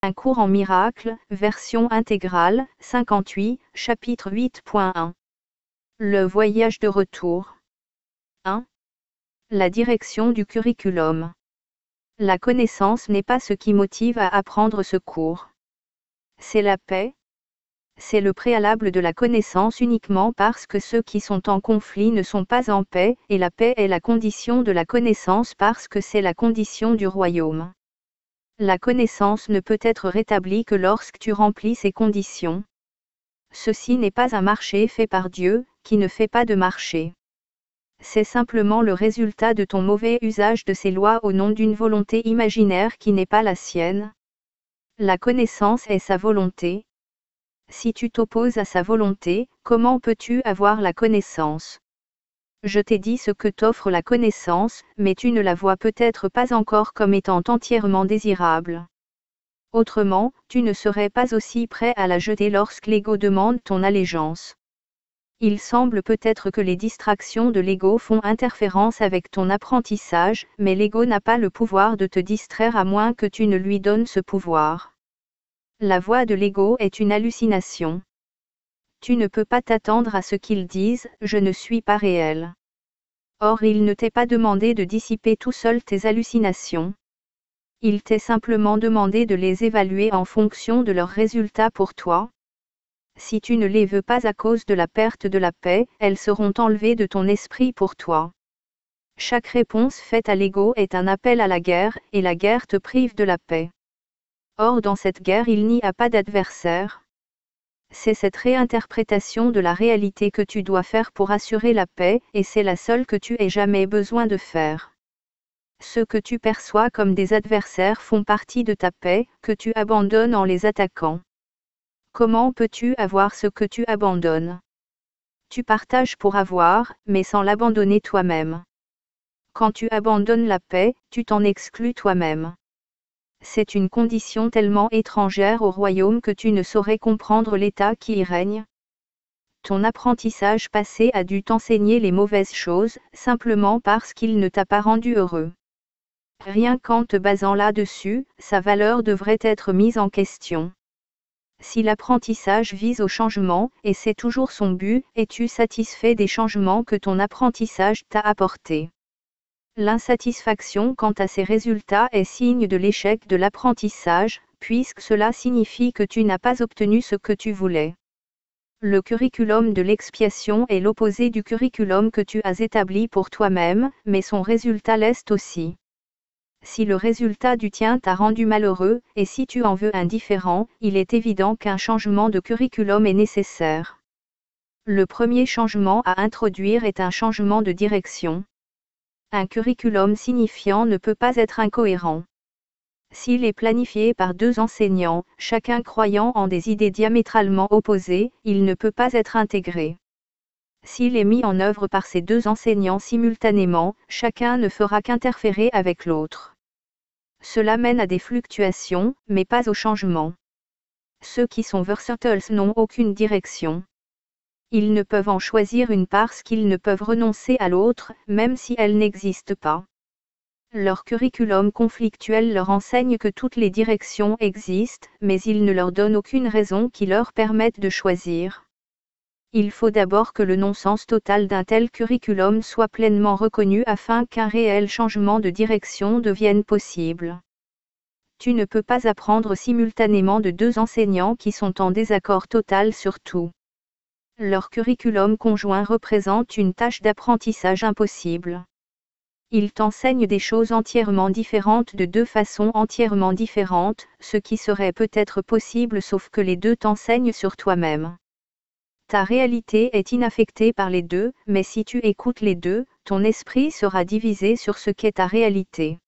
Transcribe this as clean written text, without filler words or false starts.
Un cours en miracle, version intégrale, 58, chapitre 8.1. Le voyage de retour. 1. La direction du curriculum. La connaissance n'est pas ce qui motive à apprendre ce cours. C'est la paix. C'est le préalable de la connaissance uniquement parce que ceux qui sont en conflit ne sont pas en paix, et la paix est la condition de la connaissance parce que c'est la condition du royaume. La connaissance ne peut être rétablie que lorsque tu remplis ces conditions. Ceci n'est pas un marché fait par Dieu, qui ne fait pas de marché. C'est simplement le résultat de ton mauvais usage de ces lois au nom d'une volonté imaginaire qui n'est pas la sienne. La connaissance est sa volonté. Si tu t'opposes à sa volonté, comment peux-tu avoir la connaissance ? Je t'ai dit ce que t'offre la connaissance, mais tu ne la vois peut-être pas encore comme étant entièrement désirable. Autrement, tu ne serais pas aussi prêt à la jeter lorsque l'ego demande ton allégeance. Il semble peut-être que les distractions de l'ego font interférence avec ton apprentissage, mais l'ego n'a pas le pouvoir de te distraire à moins que tu ne lui donnes ce pouvoir. La voix de l'ego est une hallucination. Tu ne peux pas t'attendre à ce qu'ils disent « je ne suis pas réel ». Or il ne t'est pas demandé de dissiper tout seul tes hallucinations. Il t'est simplement demandé de les évaluer en fonction de leurs résultats pour toi. Si tu ne les veux pas à cause de la perte de la paix, elles seront enlevées de ton esprit pour toi. Chaque réponse faite à l'ego est un appel à la guerre, et la guerre te prive de la paix. Or dans cette guerre il n'y a pas d'adversaire. C'est cette réinterprétation de la réalité que tu dois faire pour assurer la paix, et c'est la seule que tu aies jamais besoin de faire. Ceux que tu perçois comme des adversaires font partie de ta paix, que tu abandonnes en les attaquant. Comment peux-tu avoir ce que tu abandonnes ? Tu partages pour avoir, mais sans l'abandonner toi-même. Quand tu abandonnes la paix, tu t'en exclus toi-même. C'est une condition tellement étrangère au royaume que tu ne saurais comprendre l'état qui y règne. Ton apprentissage passé a dû t'enseigner les mauvaises choses, simplement parce qu'il ne t'a pas rendu heureux. Rien qu'en te basant là-dessus, sa valeur devrait être mise en question. Si l'apprentissage vise au changement, et c'est toujours son but, es-tu satisfait des changements que ton apprentissage t'a apportés ? L'insatisfaction quant à ces résultats est signe de l'échec de l'apprentissage, puisque cela signifie que tu n'as pas obtenu ce que tu voulais. Le curriculum de l'expiation est l'opposé du curriculum que tu as établi pour toi-même, mais son résultat l'est aussi. Si le résultat du tien t'a rendu malheureux, et si tu en veux un différent, il est évident qu'un changement de curriculum est nécessaire. Le premier changement à introduire est un changement de direction. Un curriculum signifiant ne peut pas être incohérent. S'il est planifié par deux enseignants, chacun croyant en des idées diamétralement opposées, il ne peut pas être intégré. S'il est mis en œuvre par ces deux enseignants simultanément, chacun ne fera qu'interférer avec l'autre. Cela mène à des fluctuations, mais pas au changement. Ceux qui sont versatiles n'ont aucune direction. Ils ne peuvent en choisir une parce qu'ils ne peuvent renoncer à l'autre, même si elle n'existe pas. Leur curriculum conflictuel leur enseigne que toutes les directions existent, mais il ne leur donne aucune raison qui leur permette de choisir. Il faut d'abord que le non-sens total d'un tel curriculum soit pleinement reconnu afin qu'un réel changement de direction devienne possible. Tu ne peux pas apprendre simultanément de deux enseignants qui sont en désaccord total sur tout. Leur curriculum conjoint représente une tâche d'apprentissage impossible. Ils t'enseignent des choses entièrement différentes de deux façons entièrement différentes, ce qui serait peut-être possible sauf que les deux t'enseignent sur toi-même. Ta réalité est inaffectée par les deux, mais si tu écoutes les deux, ton esprit sera divisé sur ce qu'est ta réalité.